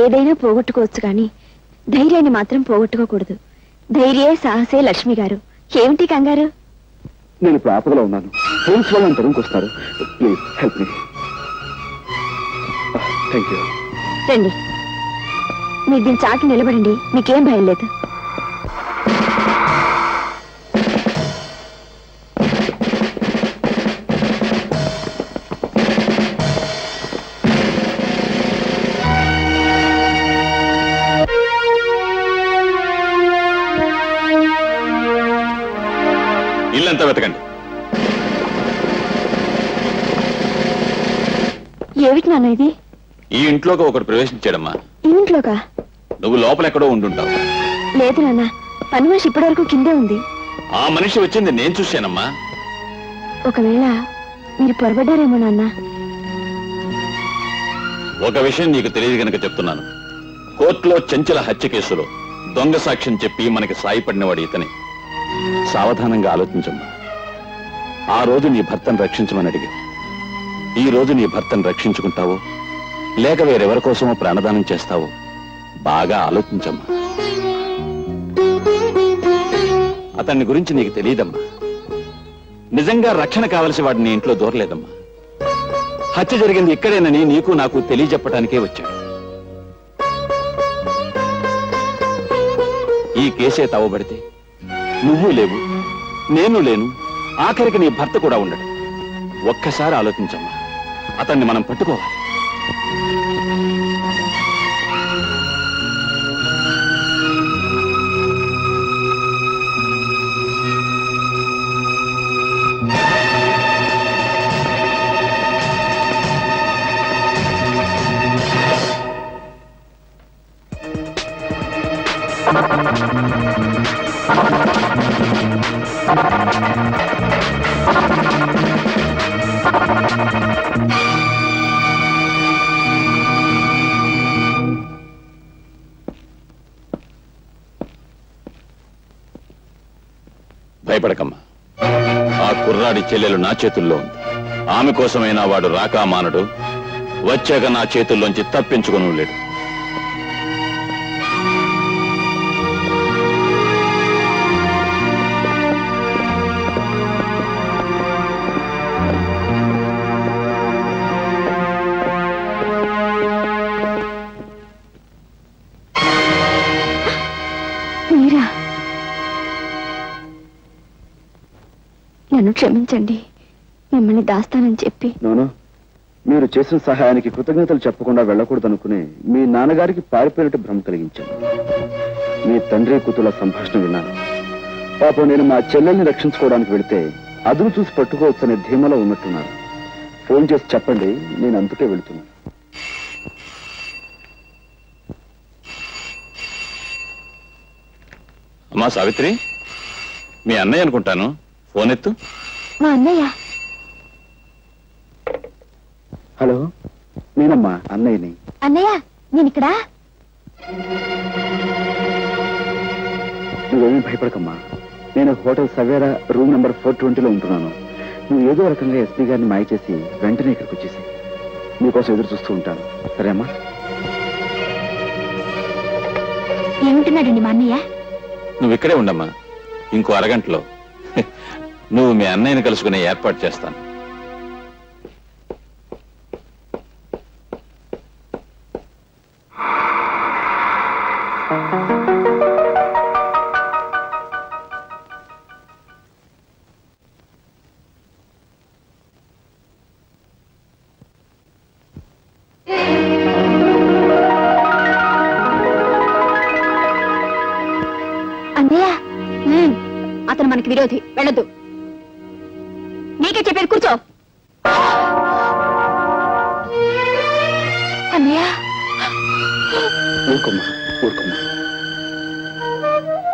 ఏదైనా పోగొట్టుకోవచ్చు కానీ ధైర్యాన్ని మాత్రం పోగొట్టుకోకూడదు. ధైర్యే సాహసే లక్ష్మి గారు. ఏమిటి కంగారు? నేను ఇప్పుడు ఆపదలో ఉన్నాను. ఫ్రెండ్స్ వాళ్ళు అంతరంకి వస్తారు. Please help me. Thank you. రండి, మీరు దీని చాటు నిలబడండి. మీకేం భయం లేదు. ఇల్లంతా వెతకండి. ఏమిటి నాన్న ఇది? ఈ ఇంట్లోకి ఒకటి ప్రవేశించాడమ్మా. ఈ ఇంట్లోకా? నువ్వు లోపల ఎక్కడో ఉండుంటావు. లేదు నాన్న, పని మనిషి ఇప్పటి వరకు కిందే ఉంది. ఆ మనిషి వచ్చింది నేను చూశానమ్మా. ఒకవేళ మీరు పొరబడ్డారేమో నాన్న. ఒక విషయం నీకు తెలియదు గనక చెప్తున్నాను. కోర్టులో చెంచల హత్య కేసులో దొంగ సాక్ష్యం చెప్పి మనకి సాయపడినవాడు ఇతనే. సావధానంగా ఆలోచించమ్మా. ఆ రోజు నీ భర్తను రక్షించమని అడిగావు. ఈ రోజు నీ భర్తను రక్షించుకుంటావో లేక వేరెవరి కోసమో ప్రాణదానం చేస్తావో బాగా ఆలోచించమ్మా. అతన్ని గురించి నీకు తెలియదమ్మా. నిజంగా రక్షణ కావలసి వాడిని ఇంట్లో దూరలేదమ్మా. హత్య జరిగింది ఇక్కడేనని నీకు నాకు తెలియజెప్పడానికే వచ్చాడు. ఈ కేసే తవ్వబడితే నువ్వు లేవు, నేను లేను, ఆఖరికి నీ భర్త కూడా ఉండడు. ఒక్కసారి ఆలోచించమ్మా. అతన్ని మనం పట్టుకోవాలి. భయపడకమ్మా. ఆ కుర్రాడి చెల్లెలు నా చేతుల్లో ఉంది. ఆమె కోసమైనా వాడు రాకా మానడు. వచ్చాక నా చేతుల్లోంచి తప్పించుకుని లేడు. మీరా? నన్ను క్షమించండి. మిమ్మల్ని దాస్తానని చెప్పి. నోను, మీరు చేసిన సహాయానికి కృతజ్ఞతలు చెప్పకుండా వెళ్ళకూడదనుకునే మీ నాన్నగారికి పారిపోయినట్టు భ్రమ కలిగించాను. మీ తండ్రి కూతుల సంభాషణ విన్నాను. పాపం నేను మా చెల్లెల్ని రక్షించుకోవడానికి వెళితే అదును చూసి పట్టుకోవచ్చనే ధీమలో ఉన్నట్టున్నాను. ఫోన్ చేసి చెప్పండి, నేను అందుకే వెళుతున్నాను. అమ్మా సావిత్రి, మీ అన్నయ్య అనుకుంటాను. ఫోన్ ఎత్తు. మా అన్నయ్య. హలో, నేనమ్మా అన్నయ్యని. అన్నయ్య, నేను ఇక్కడ. నువ్వేమీ భయపడకమ్మా. నేను హోటల్ సవేరా రూమ్ నెంబర్ 420లో ఉంటున్నాను. నువ్వు ఏదో రకంగా ఎస్పీ గారిని మాయ చేసి వెంటనే ఇక్కడికి వచ్చేసి నీకోసం ఎదురు చూస్తూ ఉంటాను. సరే అమ్మా? ఏముంటున్నాడండి మా అన్నయ్య? నువ్వు ఇక్కడే ఉండమ్మా. ఇంకో అరగంటలో నువ్వు మీ అన్నయ్యని కలుసుకునే ఏర్పాటు చేస్తాను. అన్నయ్య, అతను మనకి విరోధి. వెళ్ళొద్దు. నీకే చెప్పారు, కూర్చో. అన్నయ్య. ఊరుకోమ్మా, ఊరుకోమ్మా.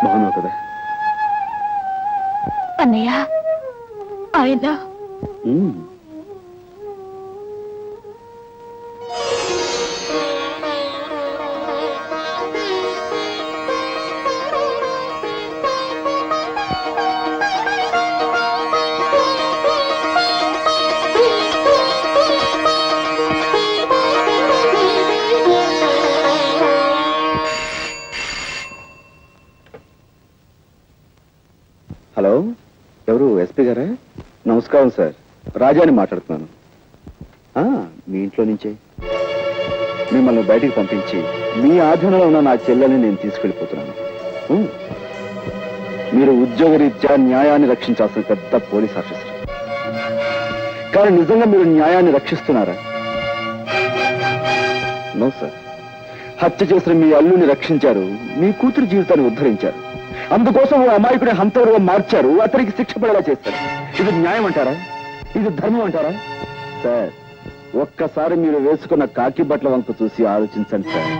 బాగున్నావు కదా? అన్నయ్య, ఆయన ఎవరు ఎస్పీ గారా? నమస్కారం సార్, రాజాని మాట్లాడుతున్నాను. మీ ఇంట్లో నుంచే మిమ్మల్ని బయటికి పంపించి మీ ఆధీనంలో ఉన్న నా చెల్లెల్ని నేను తీసుకెళ్ళిపోతున్నాను. మీరు ఉద్యోగరీత్యా న్యాయాన్ని రక్షించాల్సిన పెద్ద పోలీస్ ఆఫీసర్. కానీ నిజంగా మీరు న్యాయాన్ని రక్షిస్తున్నారా? No sir. హత్య చేసిన మీ అల్లుని రక్షించారు, మీ కూతురు జీవితాన్ని ఉద్ధరించారు. అందుకోసం ఓ అమాయకుడి హంతకుడుగా మార్చారు, అతనికి శిక్ష పడేలా చేస్తారు. ఇది న్యాయం అంటారా? ఇది ధర్మం అంటారా? సార్, ఒక్కసారి మీరు వేసుకున్న కాకి బట్టల వంక చూసి ఆలోచించండి సార్.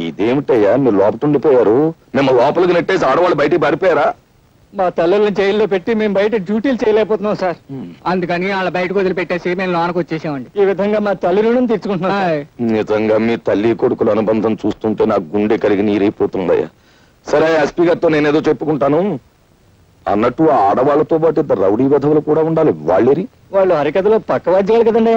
ఇదేమిటయ్యా, మీరు లోపల ఉండిపోయారు? మేము లోపలికి నెట్టేసి ఆడవాళ్ళు బయటికి పారిపోయారా? మా తల్లుల్ని జైల్లో పెట్టి మేము బయట డ్యూటీలు చేయలేకపోతున్నాం సార్. అందుకని వాళ్ళ బయటకు వదిలిపెట్టేసి మేము లోనకు వచ్చేసామండి. ఈ విధంగా మా తల్లి రుణం తీర్చుకుంటున్నాం. నిజంగా మీ తల్లి కొడుకుల అనుబంధం చూస్తుంటే నాకు గుండె కరిగి నీరైపోతుందయ్యా. సరే, ఎస్పీ గారితో నేనేదో చెప్పుకుంటాను. అన్నట్టు ఆ ఆడవాళ్లతో పాటు ఇద్దరు రౌడీ విధవులు కూడా ఉండాలి. వాళ్ళేరి? వాళ్ళు హరికథలో పక్క వాద్యాలు కదండి.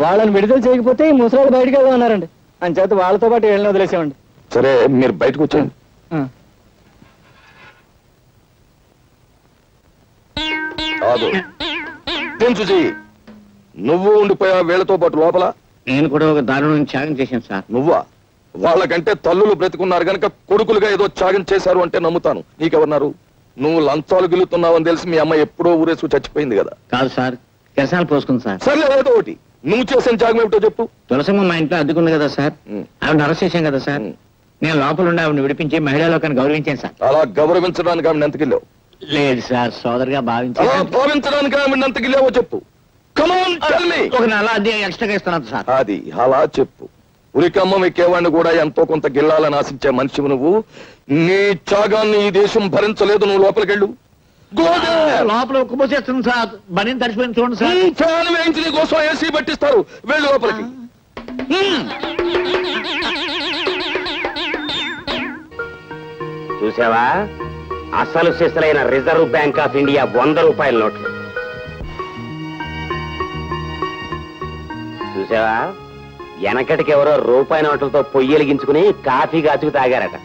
వాళ్ళని విడుదల చేయకపోతే ఈ ముసలాళ్ళు బయటకు వెళ్దామన్నారండి. అంచేత వాళ్ళతో పాటు వీళ్ళని వదిలేసామండి. సరే, మీరు బయటకు వచ్చేయండి. నువ్వు ఉండిపోయా వీళ్ళతో పాటు లోపల? నేను కూడా ఒక దారుణం త్యాగం చేశాను సార్. నువ్వా? వాళ్ళకంటే తల్లులు బ్రతికున్నారు గనక కొడుకులుగా ఏదో త్యాగం చేశారు అంటే నమ్ముతాను. నీకెవరున్నారు? నువ్వు లంచాలు గిలుతున్నావని తెలిసి మీ అమ్మ ఎప్పుడో ఊరేసు చచ్చిపోయింది కదా. కాదు సార్, కెరసాలు పోసుకుంది సార్. సర్లే, ఏదో ఒకటి. నువ్వు చేసిన త్యాగం ఏమిటో చెప్పు. తులసమ్మ మా ఇంట్లో అద్దెకుంది కదా సార్, ఆవిడ అరెస్ట్ చేశాం కదా సార్. నేను లోపల ఉండి ఆవిడని విడిపించి మహిళా లోకాన్ని గౌరవించాను సార్. అలా గౌరవించడానికి ఆవిడ ఎంతకిల్లావు? లేదు సార్, సోదరుగా భావించాను. అలా భావించడానికి ఆవిడ ఎంతకిల్లావో చెప్పు. ఒక నెల అద్దె ఎక్స్ట్రాగా ఇస్తున్నాను సార్. అది అలా చెప్పు. ఉరికమ్మ ఎక్కేవాడిని కూడా ఎంతో కొంత గిల్లాలని ఆశించే మనిషివు నువ్వు. నీ త్యాగాన్ని ఈ దేశం భరించలేదు. నువ్వు లోపలికెళ్ళు. లోపల ఉక్కుపోసేస్తుంది సార్. బనీని తడిసిపోయింది చూడండి సార్. ఫ్యాన్ వేయించి నీ కోసం ఏసీ పట్టిస్తారు. వెళ్ళు లోపలికి. చూసావా, అసలు సిసలైన రిజర్వ్ బ్యాంక్ ఆఫ్ ఇండియా 100 రూపాయల నోట్లు చూసావా? వెనకటికి ఎవరో రూపాయి నోట్లతో పొయ్యి వెలిగించుకుని కాఫీ కాచుకు తాగారట.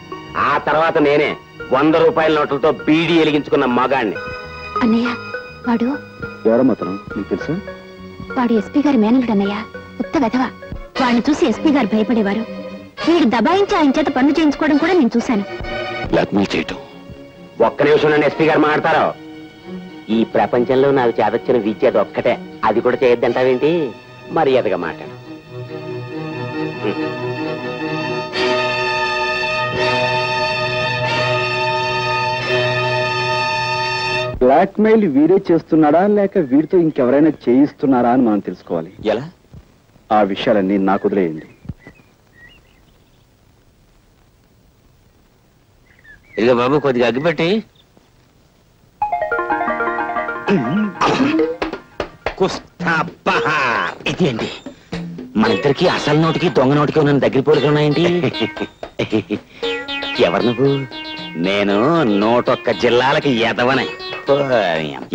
ఆ తర్వాత నేనే 100 రూపాయల నోట్లతో బీడీ వెలిగించుకున్న మగాణ్ణి. అన్నయ్య, వాడు ఎవరమ్మతనం నీకు తెలుసా? వాడు ఎస్పీ గారి మేనలుడు అన్నయ్య. ఉత్త వెధవ. వాడిని చూసి ఎస్పీ గారు భయపడేవారు. వీడు దబాయించి ఆయన చేత పనులు చేయించుకోవడం కూడా నేను చూశాను. బ్లాక్మెయిల్ చేయటం. ఒక్క నిమిషం నన్ను ఎస్పీ గారు మాట్లాడతారు. ఈ ప్రపంచంలో నాకు చేతొచ్చిన విద్య ఒక్కటే. అది కూడా చేయొద్దంటావేంటి? మర్యాదగా మాట్లాడు. బ్లాక్మెయిల్ వీడే చేస్తున్నాడా లేక వీడితో ఇంకెవరైనా చేయిస్తున్నారా అని మనం తెలుసుకోవాలి. ఎలా? ఆ విషయాలన్నీ నాకు వదిలేయండి. ఇదిగో బాబు, కొద్దిగా అగ్గిపెట్టి. ఇది అండి, మన ఇద్దరికి అసలు నోటికి దొంగ నోటికి ఉన్న దగ్గర పోలికలు ఉన్నాయండి. ఎవరు నువ్వు? నేను 101 జిల్లాలకి ఎదవనే.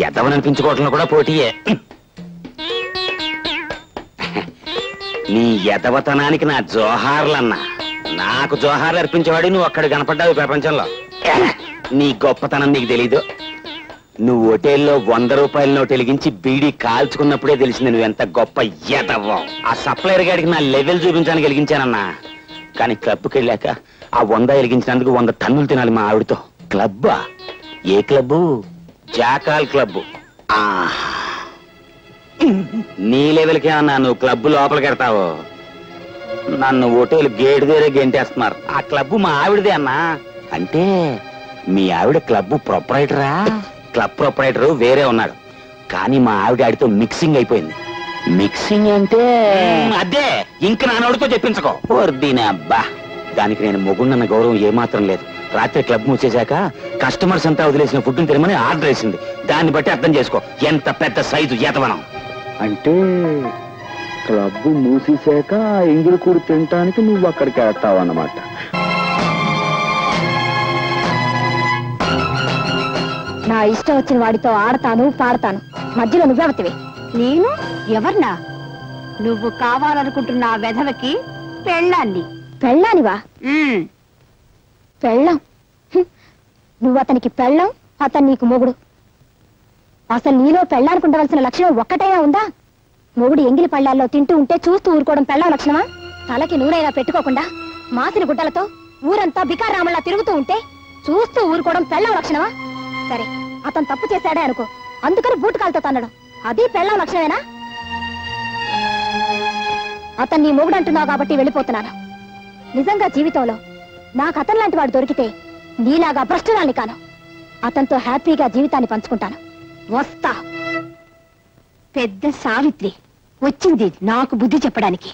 ఎదవననిపించుకోవడంలో కూడా పోటీయే. నీ ఎదవతనానికి నా జోహార్లన్నా. నాకు జోహార్లు అర్పించేవాడు నువ్వు అక్కడ కనపడ్డావు ప్రపంచంలో. నీ గొప్పతనం నీకు తెలీదు. నువ్వు హోటల్లో 100 రూపాయల నోటు వెలిగించి బీడీ కాల్చుకున్నప్పుడే తెలిసింది నువ్వెంత గొప్ప ఎదవో. ఆ సప్లైర్ గాడికి నా లెవెల్ చూపించడానికి వెలిగించానన్నా. కానీ క్లబ్కి వెళ్ళాక ఆ 100 వెలిగించినందుకు 100 టన్నులు తినాలి మా ఆవిడతో. క్లబ్బా? ఏ క్లబ్బు? Jackal club. నీ లెవెల్కే అన్నా నువ్వు క్లబ్బు లోపలికి వెళ్తావు. నన్ను హోటల్ గేట్ దగ్గర గెంటేస్తున్నారు. ఆ క్లబ్బు మా ఆవిడదే అన్నా. అంటే మీ ఆవిడ క్లబ్బు ప్రొపరైటరా? క్లబ్ ప్రొపరైటర్ వేరే ఉన్నాడు, కానీ మా ఆవిడ ఆడితో మిక్సింగ్ అయిపోయింది. మిక్సింగ్ అంటే అదే, ఇంక నానోడితో చెప్పించుకో. దీని అబ్బా, దానికి నేను మొగుండన్న గౌరవం ఏమాత్రం లేదు. రాత్రి క్లబ్ మూసేశాక కస్టమర్స్ అంతా వదిలేసిన ఫుడ్ తినమని ఆర్డర్ వేసింది. దాన్ని బట్టి అర్థం చేసుకో ఎంత పెద్ద సైజు ఏతవనం. అంటే క్లబ్ మూసేశాక ఎంగిలి కూడి తినటానికి నువ్వు అక్కడికి వెళ్తావన్నమాట. నా ఇష్టం వచ్చిన వాడితో ఆడతాను పాడతాను, మధ్యలో నువ్వెవతివి? నేను ఎవర్నా? నువ్వు కావాలనుకుంటున్న ఆ వెధవకి పెళ్ళాన్ని. పెళ్ళానివా? పెళ్ళం? నువ్వు అతనికి పెళ్ళం, అతను నీకు మొగుడు. అసలు నీలో పెళ్ళానుకుండవలసిన లక్షణం ఒక్కటైనా ఉందా? మొగుడు ఎంగిలి పళ్ళాల్లో తింటూ ఉంటే చూస్తూ ఊరుకోవడం పెళ్ళం లక్షణమా? తలకి నూనెలా పెట్టుకోకుండా మాసిన గుడ్డలతో ఊరంతా బికారామల్లా తిరుగుతూ ఉంటే చూస్తూ ఊరుకోవడం పెళ్ళం లక్షణమా? సరే, అతను తప్పు చేశాడే అనుకో, అందుకని బూటకాలతో తన్నడం అది పెళ్ళం లక్షణమేనా? అతను నీ మొగుడు అంటున్నావు కాబట్టి వెళ్ళిపోతున్నాను. నిజంగా జీవితంలో నాకు అతను లాంటి వాడు దొరికితే నీలాగా భ్రష్టురాల్ని కాను. అతనితో హ్యాపీగా జీవితాన్ని పంచుకుంటాను. వస్తా. పెద్ద సావిత్రి వచ్చింది నాకు బుద్ధి చెప్పడానికి.